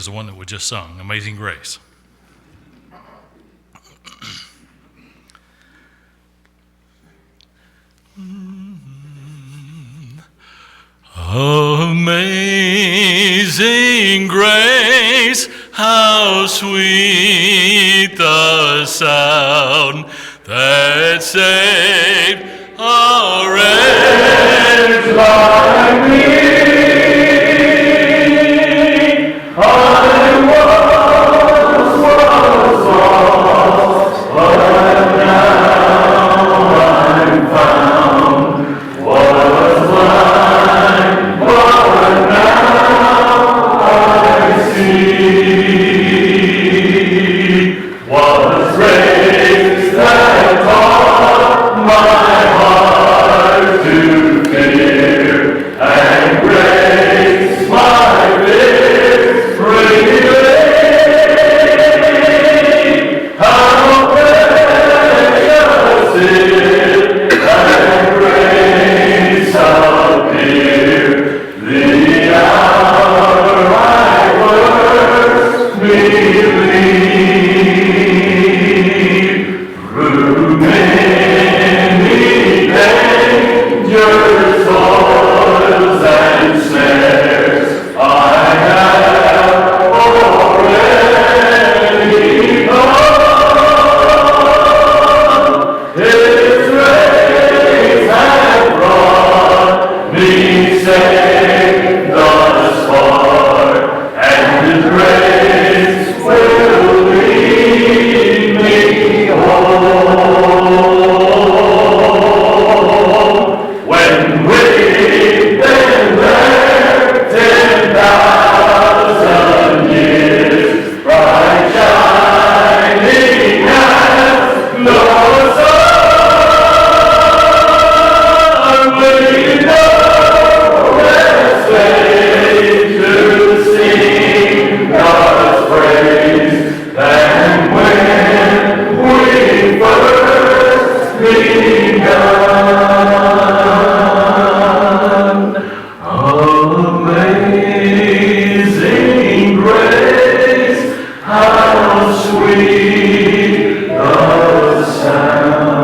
is the one that we just sung, Amazing Grace. Amazing grace, how sweet the sound that saved a wretch like me. I once was lost, but now I'm found. Was blind, but now I see. Was grace that taught my heart to fear, and grace my victory made. How precious is that grace appear, the hour I first believed. Through many dangers, toils, and snares, I have already gone. His grace has brought me safe thus far, and His grace will lead me home. When we've been there 10,000 years, bright shining as the sun, we know there's faith to sing God's praise, than when we first begun. Amazing grace, how sweet the sound.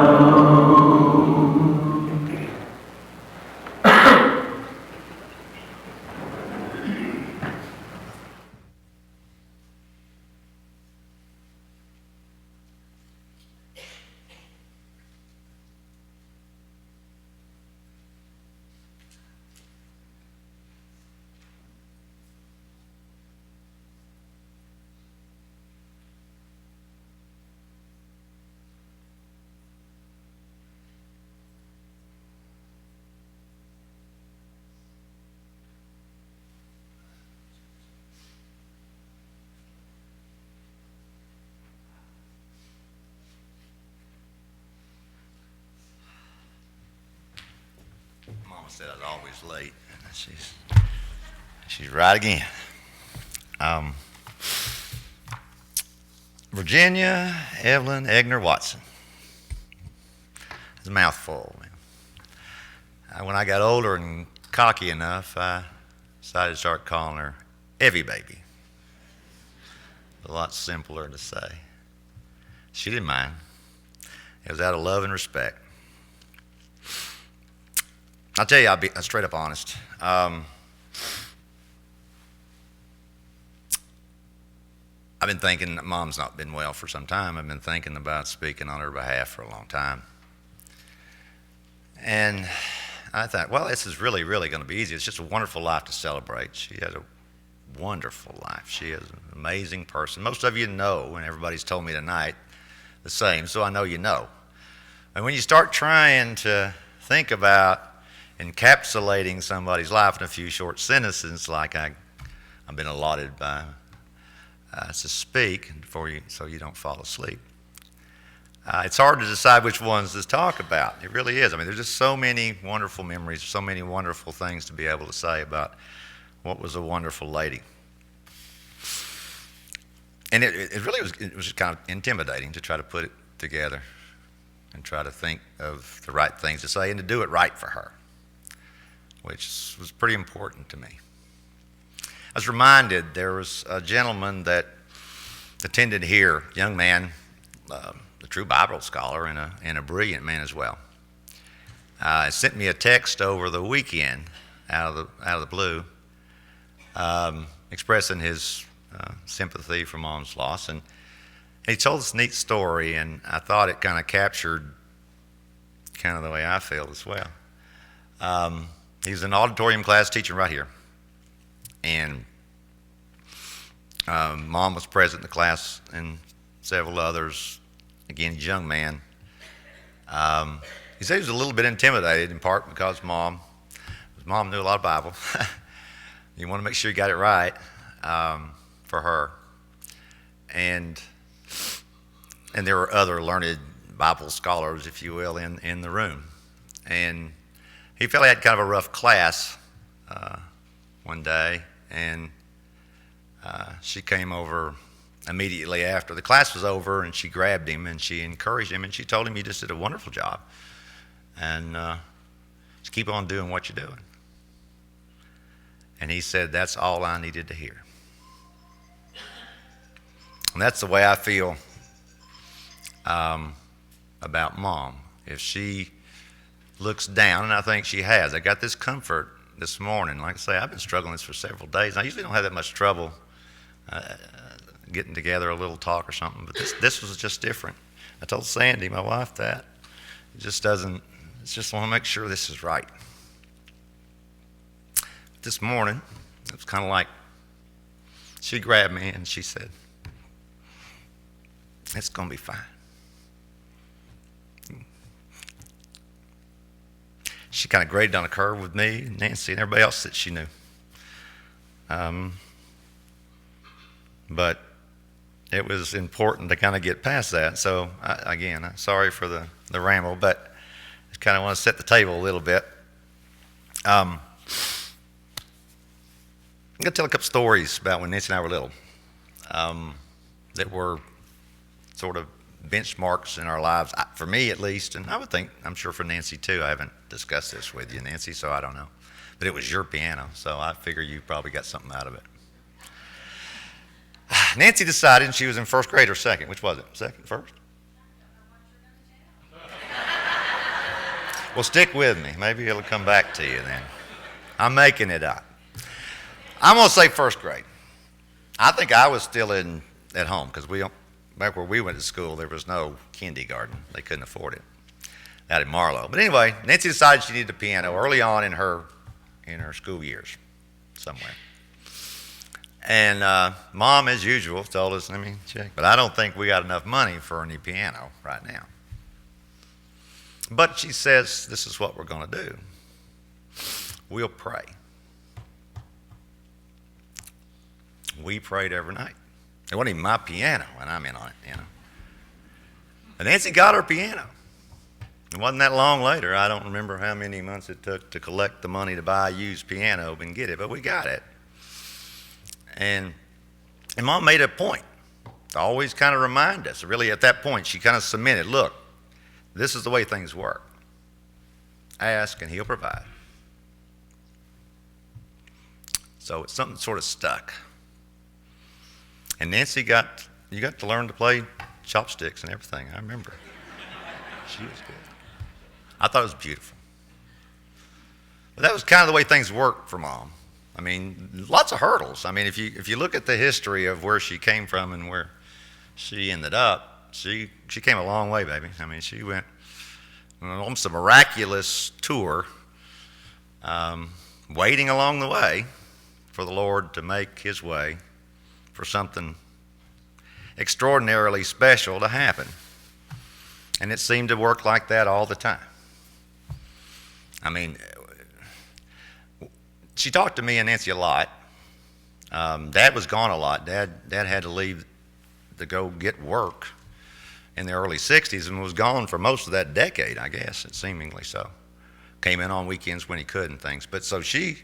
Mama said I was always late. She's right again. Virginia Evelyn Egner Watson. It's a mouthful. When I got older and cocky enough, I decided to start calling her Evie Baby. A lot simpler to say. She didn't mind. It was out of love and respect. I'll tell you, I'll be straight up honest. I've been thinking, Mom's not been well for some time. I've been thinking about speaking on her behalf for a long time. And I thought, well, this is really, really going to be easy. It's just a wonderful life to celebrate. She has a wonderful life. She is an amazing person. Most of you know, and everybody's told me tonight the same, so I know you know. And when you start trying to think about encapsulating somebody's life in a few short sentences, like I've been allotted by to speak so you don't fall asleep. It's hard to decide which ones to talk about. It really is. I mean, there's just so many wonderful memories, so many wonderful things to be able to say about what was a wonderful lady. And it really was, it was kind of intimidating to try to put it together and try to think of the right things to say and to do it right for her, which was pretty important to me. was reminded there was a gentleman that attended here, young man, a true Bible scholar and a brilliant man as well. Sent me a text over the weekend out of the blue, expressing his sympathy for Mom's loss, and he told this neat story, and I thought it kind of captured kind of the way I feel as well. He's an auditorium class teaching right here, and Mom was present in the class and several others. Again, he's a young man. He said he was a little bit intimidated, in part because Mom knew a lot of Bible. You want to make sure you got it right for her. And there were other learned Bible scholars, if you will, in the room. And he felt he had kind of a rough class one day, and she came over immediately after the class was over, and she grabbed him and she encouraged him, and she told him, "You just did a wonderful job, and just keep on doing what you're doing." And he said, "That's all I needed to hear." And that's the way I feel about Mom. If she looks down, and I think she has, I got this comfort this morning. Like I say, I've been struggling with this for several days. I usually don't have that much trouble getting together a little talk or something, but this was just different. I told Sandy, my wife, that it just doesn't. It's just want to make sure this is right. This morning, it was kind of like she grabbed me and she said, "It's going to be fine." She kind of graded on a curve with me, Nancy, and everybody else that she knew. But it was important to kind of get past that. So, I'm sorry for the ramble, but I kind of want to set the table a little bit. I'm going to tell a couple stories about when Nancy and I were little that were sort of benchmarks in our lives, for me at least, and I would think, I'm sure for Nancy too. I haven't discussed this with you, Nancy, so I don't know. But it was your piano, so I figure you probably got something out of it. Nancy decided, and she was in first grade or second. Which was it? Second, first? Well, stick with me. Maybe it'll come back to you then. I'm making it up. I'm going to say first grade. I think I was still at home because back where we went to school, there was no kindergarten. They couldn't afford it out in Marlow. But anyway, Nancy decided she needed a piano early on in her school years somewhere. And Mom, as usual, told us, "Let me check, but I don't think we got enough money for a new piano right now." But she says, "This is what we're going to do. We'll pray." We prayed every night. It wasn't even my piano when I'm in on it, And Nancy got her piano. It wasn't that long later. I don't remember how many months it took to collect the money to buy a used piano and get it, but we got it. And Mom made a point to always kind of remind us. Really, at that point, she kind of cemented, "Look, this is the way things work. Ask and He'll provide." So it's something sort of stuck. And Nancy you got to learn to play chopsticks and everything. I remember. She was good. I thought it was beautiful. But that was kind of the way things worked for Mom. I mean, lots of hurdles. I mean, if you look at the history of where she came from and where she ended up, she came a long way, baby. I mean, she went on almost a miraculous tour, waiting along the way for the Lord to make His way for something extraordinarily special to happen. And it seemed to work like that all the time. I mean, she talked to me and Nancy a lot. Dad was gone a lot. Dad had to leave to go get work in the early 60s and was gone for most of that decade, I guess, seemingly so. Came in on weekends when he could and things. But so she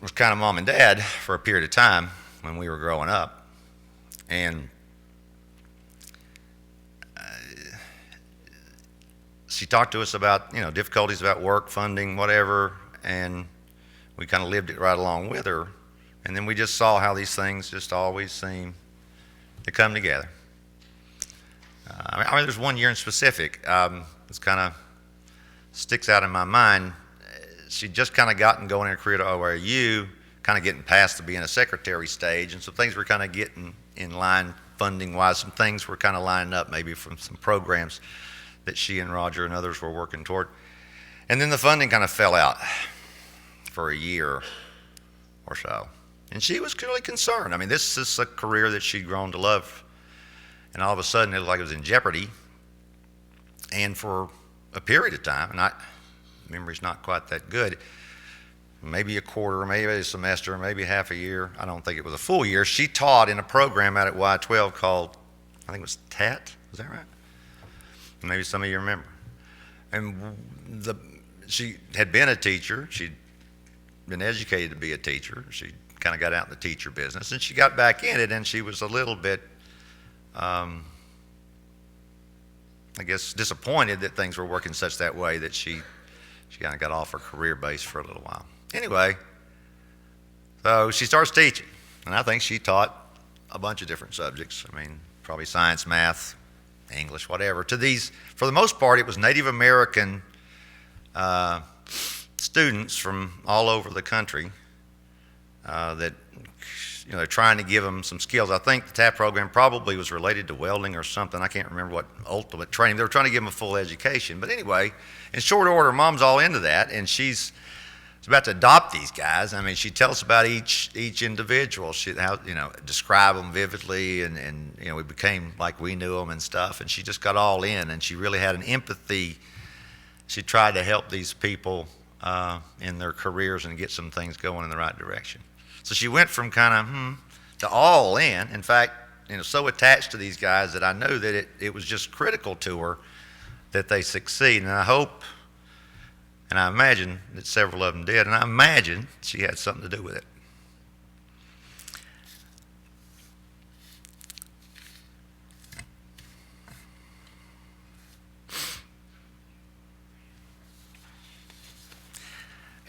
was kind of Mom and Dad for a period of time when we were growing up. And she talked to us about, difficulties about work, funding, whatever, and we kind of lived it right along with her. And then we just saw how these things just always seem to come together. I mean, there's one year in specific. It's kind of sticks out in my mind. She just kind of gotten going in her career to ORU, kind of getting past to being a secretary stage, and some things were kind of getting in line funding-wise. Some things were kind of lining up maybe from some programs that she and Roger and others were working toward. And then the funding kind of fell out for a year or so. And she was really concerned. I mean, this is a career that she'd grown to love. And all of a sudden, it looked like it was in jeopardy. And for a period of time, and memory's not quite that good, maybe a quarter, maybe a semester, maybe half a year, I don't think it was a full year, she taught in a program out at Y12 called, I think it was TAT, is that right? Maybe some of you remember. And she had been a teacher, she'd been educated to be a teacher, she kind of got out in the teacher business, and she got back in it, and she was a little bit, I guess, disappointed that things were working such that way that she kind of got off her career base for a little while. Anyway, so she starts teaching, and I think she taught a bunch of different subjects. I mean, probably science, math, English, whatever. To these, for the most part, it was Native American students from all over the country that, you know, they're trying to give them some skills. I think the TAP program probably was related to welding or something. I can't remember what ultimate training. They were trying to give them a full education. But anyway, in short order, Mom's all into that, and she's about to adopt these guys. I mean, she tells about each individual. How, you know, describe them vividly, and you know, we became like we knew them and stuff. And she just got all in, and she really had an empathy. She tried to help these people in their careers and get some things going in the right direction. So she went from kind of to all in. In fact, you know, so attached to these guys that I know that it was just critical to her that they succeed. And I hope, and I imagine that several of them did, and I imagine she had something to do with it.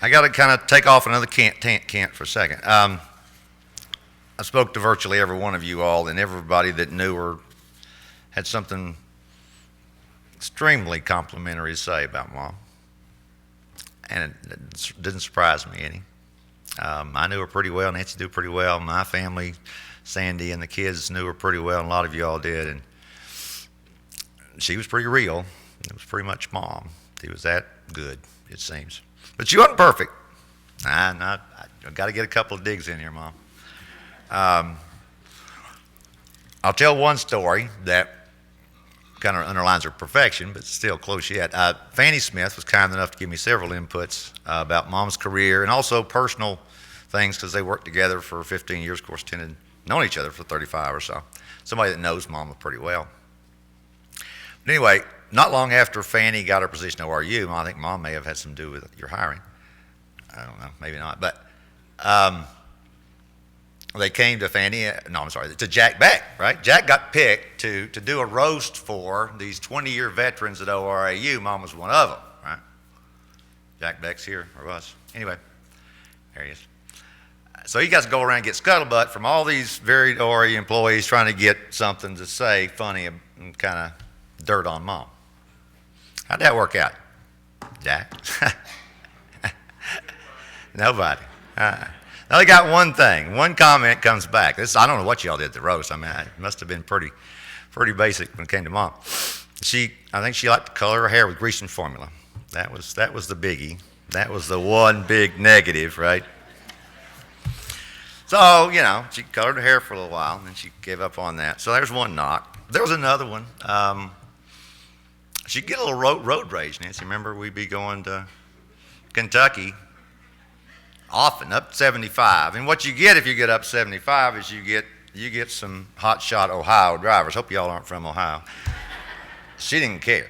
I got to kind of take off another cant for a second. I spoke to virtually every one of you all, and everybody that knew her had something extremely complimentary to say about Mom. And it didn't surprise me any. I knew her pretty well. Nancy knew her pretty well. My family, Sandy and the kids knew her pretty well, and a lot of you all did. And she was pretty real. It was pretty much Mom. She was that good, it seems. But she wasn't perfect. I've got to get a couple of digs in here, Mom. I'll tell one story that kind of underlines her perfection, but still close yet. Fanny Smith was kind enough to give me several inputs about Mom's career and also personal things, because they worked together for 15 years, of course, known each other for 35 or so. Somebody that knows Mama pretty well. But anyway, not long after Fanny got her position at ORU, I think Mom may have had some to do with your hiring. I don't know, maybe not. But they came to to Jack Beck, right? Jack got picked to do a roast for these 20-year veterans at ORAU. Mom was one of them, right? Jack Beck's here, or was. Anyway, there he is. So he got to go around and get scuttlebutt from all these varied ORAU employees trying to get something to say funny and kind of dirt on Mom. How'd that work out, Jack? Nobody. Now they got one thing. One comment comes back. I don't know what y'all did at the roast. I mean, it must have been pretty basic when it came to Mom. I think she liked to color her hair with greasing formula. That was the biggie. That was the one big negative, right? So, you know, she colored her hair for a little while, and then she gave up on that. So there's one knock. There was another one. She'd get a little road rage, Nancy. Remember, we'd be going to Kentucky often, up 75. And what you get if you get up 75 is you get some hotshot Ohio drivers. Hope y'all aren't from Ohio. She didn't care.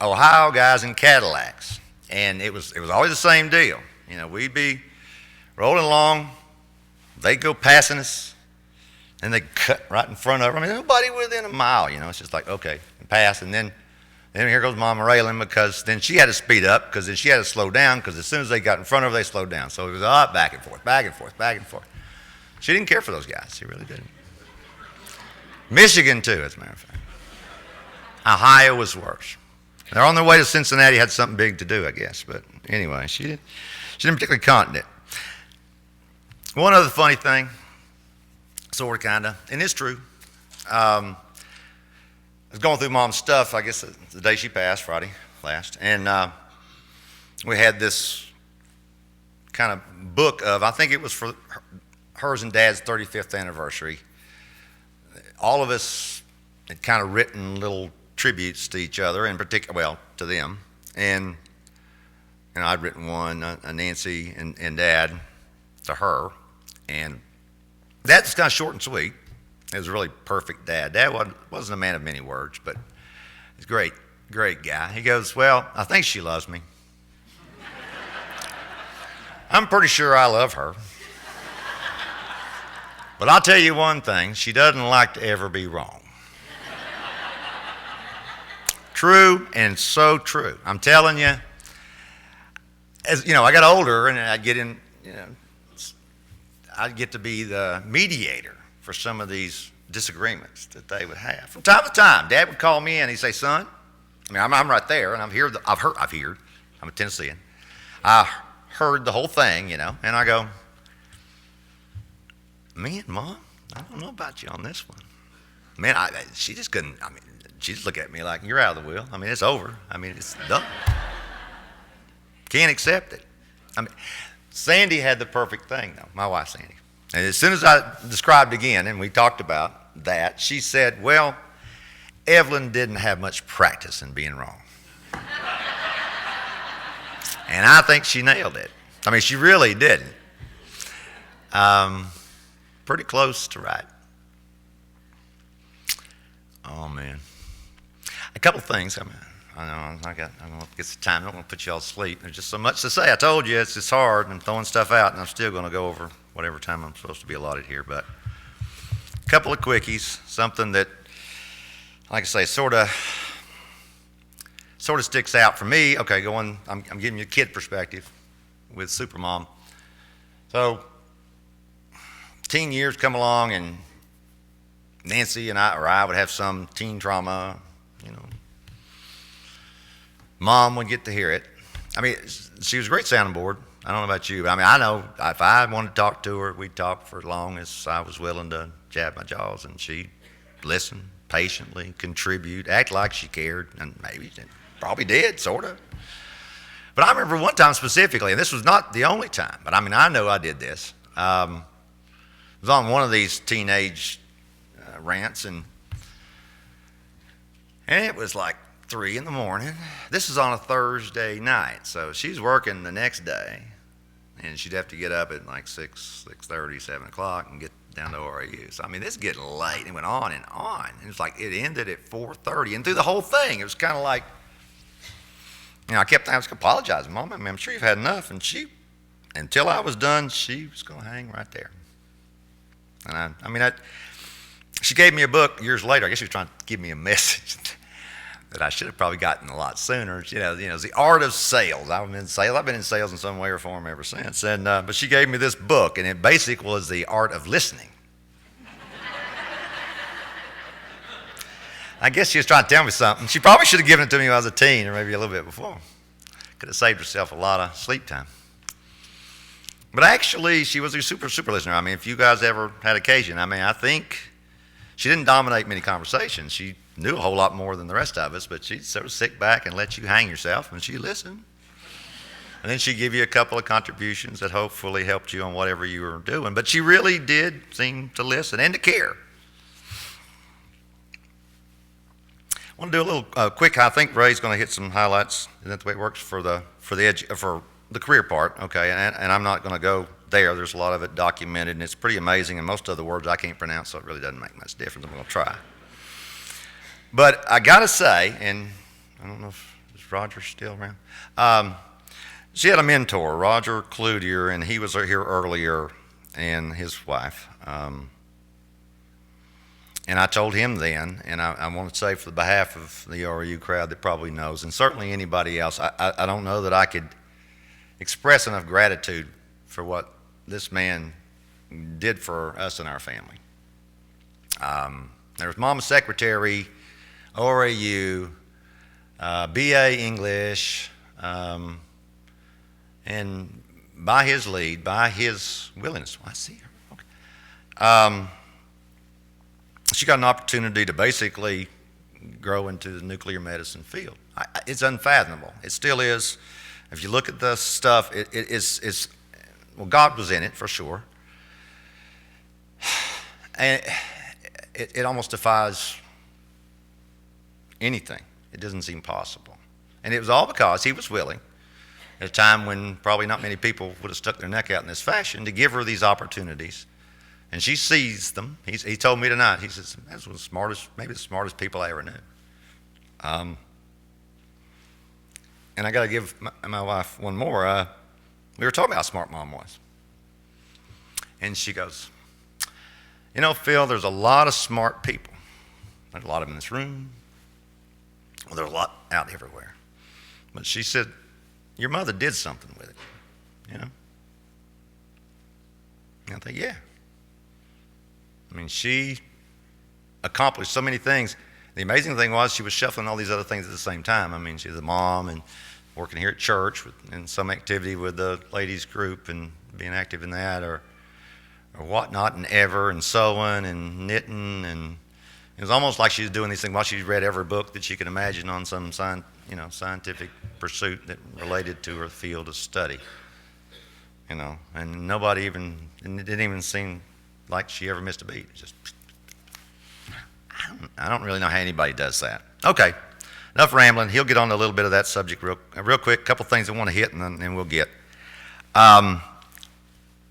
Ohio guys in Cadillacs. And it was always the same deal. You know, we'd be rolling along, they'd go passing us, and they'd cut right in front of her. I mean, nobody within a mile, you know. It's just like, okay, pass, and then here goes Mama railing, because then she had to speed up, because then she had to slow down, because as soon as they got in front of her, they slowed down. So it was back and forth, back and forth, back and forth. She didn't care for those guys. She really didn't. Michigan, too, as a matter of fact. Ohio was worse. They're on their way to Cincinnati, had something big to do, I guess. But anyway, she didn't particularly continent. One other funny thing, sort of, kind of, and it's true. I was going through Mom's stuff, I guess, the day she passed, Friday last, and we had this kind of book of, I think it was for hers and Dad's 35th anniversary. All of us had kind of written little tributes to each other, in particular, well, to them. And I'd written one, Nancy and Dad, to her. And that was kind of short and sweet. It was a really perfect dad. Dad wasn't a man of many words, but he's a great, great guy. He goes, well, I think she loves me. I'm pretty sure I love her. But I'll tell you one thing, she doesn't like to ever be wrong. True, and so true. I'm telling you, as you know, I got older and I'd get in, I'd get to be the mediator for some of these disagreements that they would have. From time to time, Dad would call me in and he'd say, son, I'm right there and I'm a Tennessean. I heard the whole thing, and I go, man, Mom, I don't know about you on this one. Man, she just couldn't, she just looked at me like, you're out of the wheel. It's over. It's done. Can't accept it. Sandy had the perfect thing, though, my wife, Sandy. And as soon as I described again, and we talked about that, she said, well, Evelyn didn't have much practice in being wrong. And I think she nailed it. She really didn't. Pretty close to right. Oh, man. A couple things. I know I'm going to get some time. I don't want to put you all to sleep. There's just so much to say. I told you it's hard. I'm throwing stuff out, and I'm still going to go over whatever time I'm supposed to be allotted here. But a couple of quickies, something that, like I say, sort of sticks out for me. Okay, I'm giving you a kid perspective with Supermom. So, teen years come along, and Nancy and I would have some teen trauma. Mom would get to hear it. She was a great sounding board. I don't know about you, but I know if I wanted to talk to her, we'd talk for as long as I was willing to jab my jaws, and she'd listen patiently, contribute, act like she cared, and maybe she probably did, sort of. But I remember one time specifically, and this was not the only time, but I know I did this. I was on one of these teenage rants, and it was like 3 in the morning. This is on a Thursday night, so she's working the next day, and she'd have to get up at like 6:30, 7 o'clock and get down to ORU. So this is getting late. It went on and on. And it was like it ended at 4:30, and through the whole thing, it was kind of like, I was apologizing, Mom. I'm sure you've had enough. And she, until I was done, she was going to hang right there. And she gave me a book years later. I guess she was trying to give me a message that I should have probably gotten a lot sooner. It's The Art of Sales. I've been in sales in some way or form ever since. And but she gave me this book, and it basically was the art of listening. I guess she was trying to tell me something. She probably should have given it to me when I was a teen, or maybe a little bit before. Could have saved herself a lot of sleep time. But actually, she was a super, super listener. If you guys ever had occasion, I think she didn't dominate many conversations. She knew a whole lot more than the rest of us, but she'd sort of sit back and let you hang yourself, and she listened. And then she'd give you a couple of contributions that hopefully helped you on whatever you were doing. But she really did seem to listen and to care. I want to do a little quick. I think Ray's going to hit some highlights. Isn't that the way it works for the career part? Okay, and I'm not going to go there. There's a lot of it documented, and it's pretty amazing. And most of the words I can't pronounce, so it really doesn't make much difference. I'm going to try. But I got to say, and I don't know if is Roger still around. She had a mentor, Roger Cloutier, and he was here earlier, and his wife. And I told him then, and I want to say for the behalf of the RU crowd that probably knows, and certainly anybody else, I don't know that I could express enough gratitude for what this man did for us and our family. There was Mama's secretary, ORAU, BA English, and by his lead, by his willingness, I see her. Okay. She got an opportunity to basically grow into the nuclear medicine field. It's unfathomable. It still is. If you look at the stuff, it's well, God was in it for sure. And it almost defies anything. It doesn't seem possible. And it was all because he was willing, at a time when probably not many people would have stuck their neck out in this fashion, to give her these opportunities. And she sees them. He told me tonight, he says, that's one of the smartest, maybe the smartest people I ever knew. And I got to give my wife one more. We were talking about how smart Mom was. And she goes, you know, Phil, there's a lot of smart people. There's a lot of them in this room. Well, there's a lot out everywhere. But she said, your mother did something with it, you know? And I think, yeah. I mean, she accomplished so many things. The amazing thing was she was shuffling all these other things at the same time. I mean, she was a mom and working here at church and some activity with the ladies group and being active in that or whatnot and and sewing and knitting. And it was almost like she was doing these things while she read every book that she could imagine on some scientific pursuit that related to her field of study. You know, and it didn't even seem like she ever missed a beat. It's just, I don't really know how anybody does that. Okay, enough rambling. He'll get on to a little bit of that subject real quick. A couple things I want to hit, and then we'll get.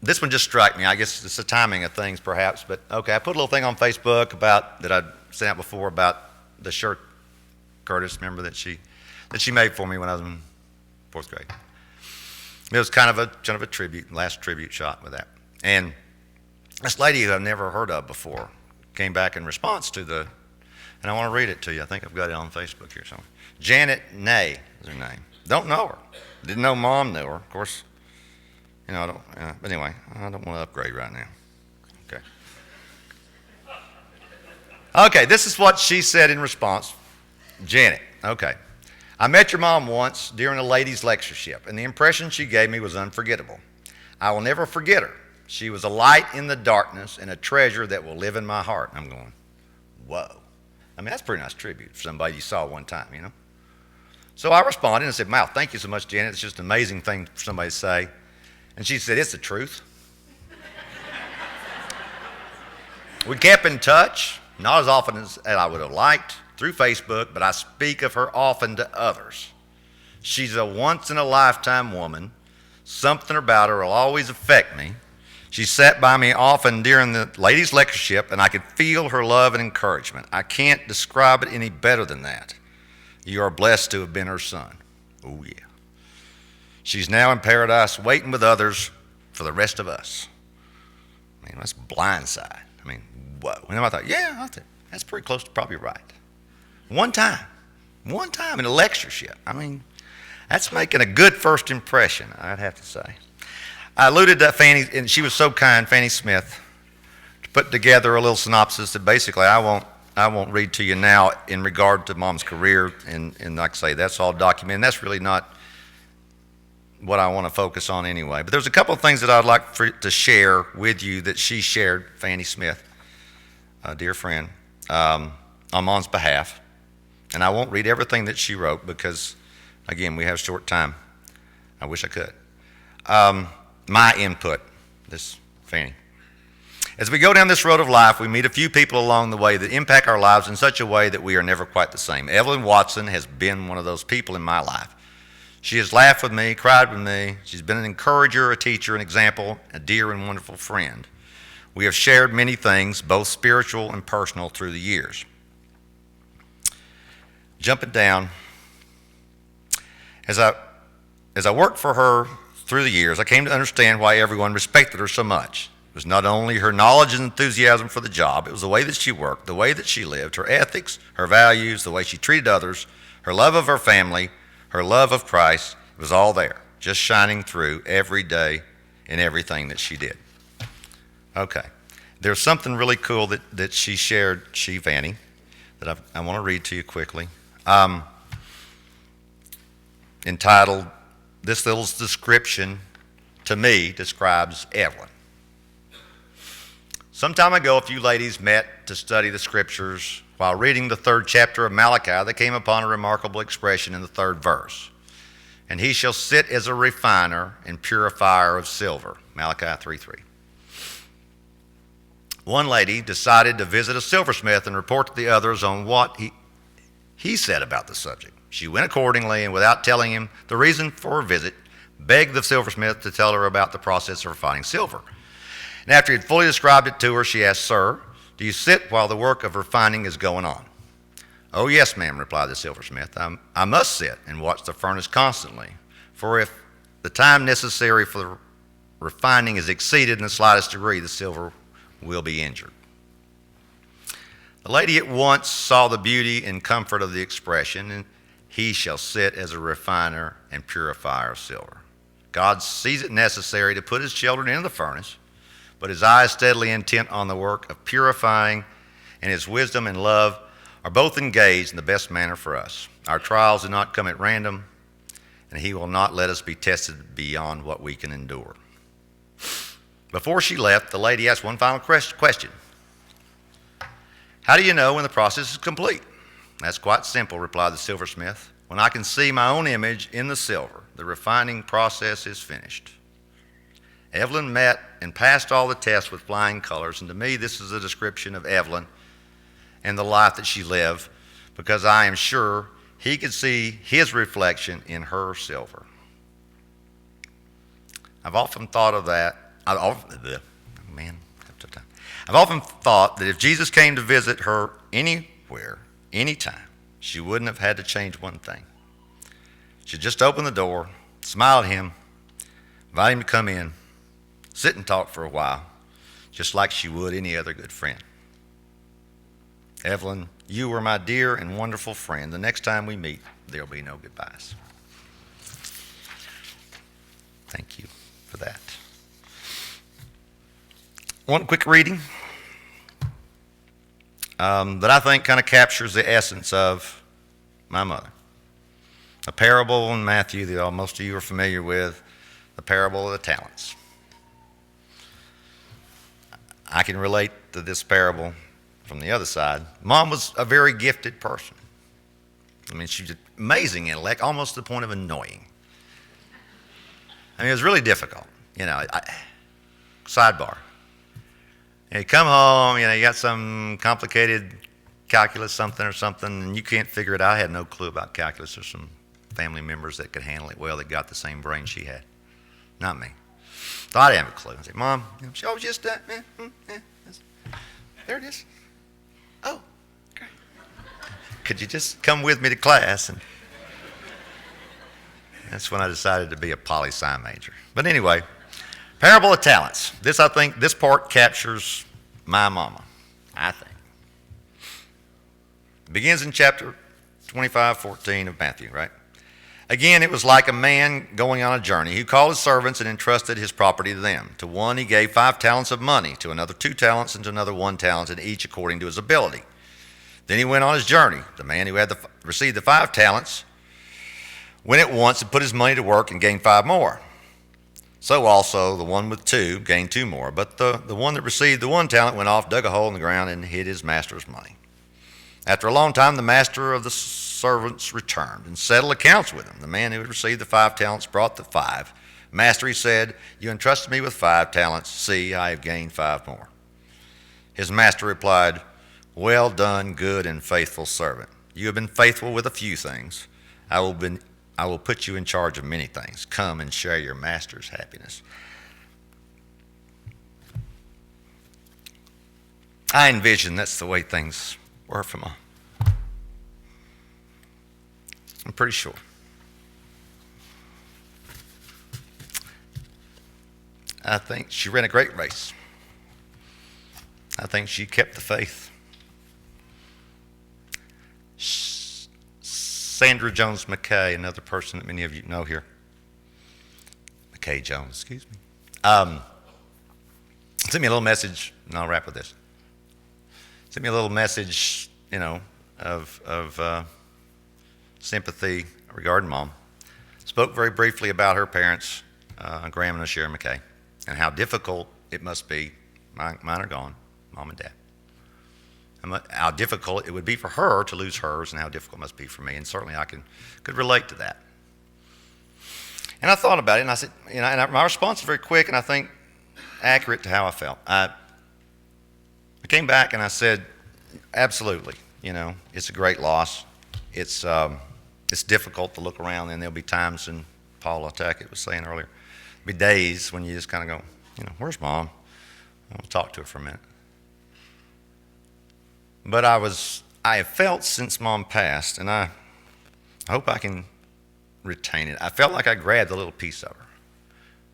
This one just struck me. I guess it's the timing of things, perhaps. But okay, I put a little thing on Facebook that I'd sent out before about the shirt, Curtis. Remember that she made for me when I was in 4th grade. It was kind of a tribute, last tribute shot with that. And this lady who I've never heard of before came back in response to and I want to read it to you. I think I've got it on Facebook here somewhere. Janet Nay is her name. Don't know her. Didn't know Mom knew her. Of course, you know, I don't. But anyway, I don't want to upgrade right now. Okay. Okay, this is what she said in response. Janet, okay. I met your mom once during a ladies' lectureship, and the impression she gave me was unforgettable. I will never forget her. She was a light in the darkness and a treasure that will live in my heart. I'm going, whoa. I mean, that's a pretty nice tribute for somebody you saw one time, you know? So I responded and said, wow, thank you so much, Janet. It's just an amazing thing for somebody to say. And she said, it's the truth. We kept in touch, not as often as I would have liked, through Facebook, but I speak of her often to others. She's a once-in-a-lifetime woman. Something about her will always affect me. She sat by me often during the ladies' lectureship, and I could feel her love and encouragement. I can't describe it any better than that. You are blessed to have been her son. Oh, yeah. She's now in paradise waiting with others for the rest of us. I mean, that's blindside. I mean, whoa. And then I thought, yeah, that's pretty close to probably right. One time in a lectureship. I mean, that's making a good first impression, I'd have to say. I alluded to Fanny, and she was so kind, Fanny Smith, to put together a little synopsis that basically I won't read to you now in regard to Mom's career, and like I say, that's all documented. That's really not what I want to focus on anyway. But there's a couple of things that I'd like to share with you that she shared, Fanny Smith, a dear friend, on Mom's behalf. And I won't read everything that she wrote because, again, we have short time. I wish I could. My input, this Fanny. As we go down this road of life, we meet a few people along the way that impact our lives in such a way that we are never quite the same. Evelyn Watson has been one of those people in my life. She has laughed with me, cried with me. She's been an encourager, a teacher, an example, a dear and wonderful friend. We have shared many things, both spiritual and personal, through the years. Jumping down, as I worked for her through the years, I came to understand why everyone respected her so much. It was not only her knowledge and enthusiasm for the job, it was the way that she worked, the way that she lived, her ethics, her values, the way she treated others, her love of her family, her love of Christ. It was all there, just shining through every day in everything that she did. Okay. There's something really cool that she shared, Vanny, that I want to read to you quickly. Entitled, this little description to me describes Evelyn. Some time ago, a few ladies met to study the scriptures. While reading the 3rd chapter of Malachi, they came upon a remarkable expression in the 3rd verse. And he shall sit as a refiner and purifier of silver. Malachi 3:3. One lady decided to visit a silversmith and report to the others on what he said about the subject. She went accordingly, and without telling him the reason for her visit, begged the silversmith to tell her about the process of refining silver. And after he had fully described it to her, she asked, "Sir, do you sit while the work of refining is going on?" "Oh, yes, ma'am," replied the silversmith. I must sit and watch the furnace constantly, for if the time necessary for the refining is exceeded in the slightest degree, the silver will be injured." The lady at once saw the beauty and comfort of the expression, and he shall sit as a refiner and purifier of silver. God sees it necessary to put his children into the furnace, but his eye is steadily intent on the work of purifying, and his wisdom and love are both engaged in the best manner for us. Our trials do not come at random, and he will not let us be tested beyond what we can endure. Before she left, the lady asked one final question. "How do you know when the process is complete?" "That's quite simple," replied the silversmith. "When I can see my own image in the silver, the refining process is finished." Evelyn met and passed all the tests with flying colors, and to me this is a description of Evelyn and the life that she lived, because I am sure he could see his reflection in her silver. I've often thought of that. I've often thought that if Jesus came to visit her anywhere, anytime, she wouldn't have had to change one thing. She'd just open the door, smile at him, invite him to come in, sit and talk for a while, just like she would any other good friend. Evelyn, you were my dear and wonderful friend. The next time we meet, there'll be no goodbyes. Thank you for that. One quick reading that I think kind of captures the essence of my mother. A parable in Matthew that most of you are familiar with, the parable of the talents. I can relate to this parable from the other side. Mom was a very gifted person. I mean, she was amazing intellect, almost to the point of annoying. I mean, it was really difficult. Sidebar. You come home, you got some complicated calculus something, and you can't figure it out. I had no clue about calculus. There's some family members that could handle it well that got the same brain she had. Not me. So I didn't have a clue. I said, "Mom, she always just, there it is. Oh, great. Could you just come with me to class?" And that's when I decided to be a poli-sci major. But anyway, parable of talents. I think this part captures my mama, I think. It begins in chapter 25:14 of Matthew, right? "Again, it was like a man going on a journey who called his servants and entrusted his property to them. To one he gave 5 talents of money, to another 2 talents, and to another 1 talent, and each according to his ability. Then he went on his journey. The man who had received the 5 talents went at once and put his money to work and gained 5 more. So also the one with 2 gained 2 more. But the one that received the 1 talent went off, dug a hole in the ground, and hid his master's money. After a long time, the master of the servants returned and settled accounts with him. The man who had received the 5 talents brought the 5. 'Master,' he said, 'you entrusted me with 5 talents. See, I have gained 5 more.' His master replied, 'Well done, good and faithful servant. You have been faithful with a few things. I will put you in charge of many things. Come and share your master's happiness.'" I envision that's the way things were for Mom. I'm pretty sure. I think she ran a great race. I think she kept the faith. Sandra Jones McKay, another person that many of you know here. McKay Jones, excuse me. sent me a little message, and I'll wrap with this. Sent me a little message, of sympathy regarding Mom. Spoke very briefly about her parents, Graham and Sharon McKay, and how difficult it must be. Mine are gone, Mom and Dad. How difficult it would be for her to lose hers, and how difficult it must be for me. And certainly I could relate to that. And I thought about it, and I said, and my response is very quick, and I think accurate to how I felt. I came back and I said, absolutely, it's a great loss. It's difficult to look around, and there'll be times, and Paula Tackett was saying earlier, there'll be days when you just kind of go, where's Mom? I'll talk to her for a minute. But I have felt since Mom passed, and I hope I can retain it. I felt like I grabbed a little piece of her.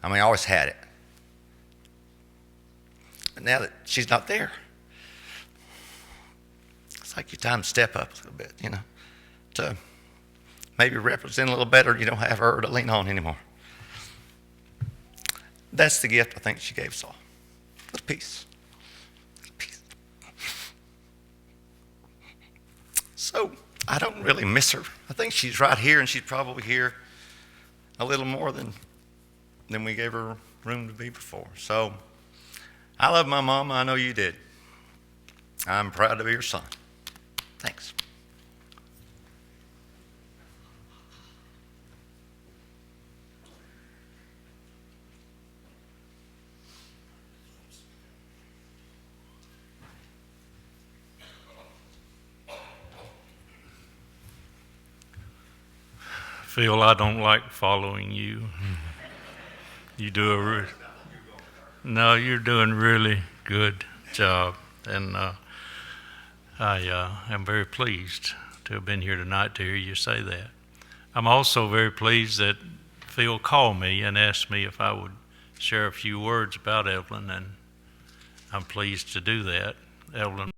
I always had it. But now that she's not there, it's like your time to step up a little bit, to maybe represent a little better. You don't have her to lean on anymore. That's the gift I think she gave us all. A little piece. So I don't really miss her. I think she's right here, and she's probably here a little more than we gave her room to be before. So I love my mama. I know you did. I'm proud to be your son. Thanks. Phil, I don't like following you. You do no, you're doing really good job, and I am very pleased to have been here tonight to hear you say that. I'm also very pleased that Phil called me and asked me if I would share a few words about Evelyn, and I'm pleased to do that. Evelyn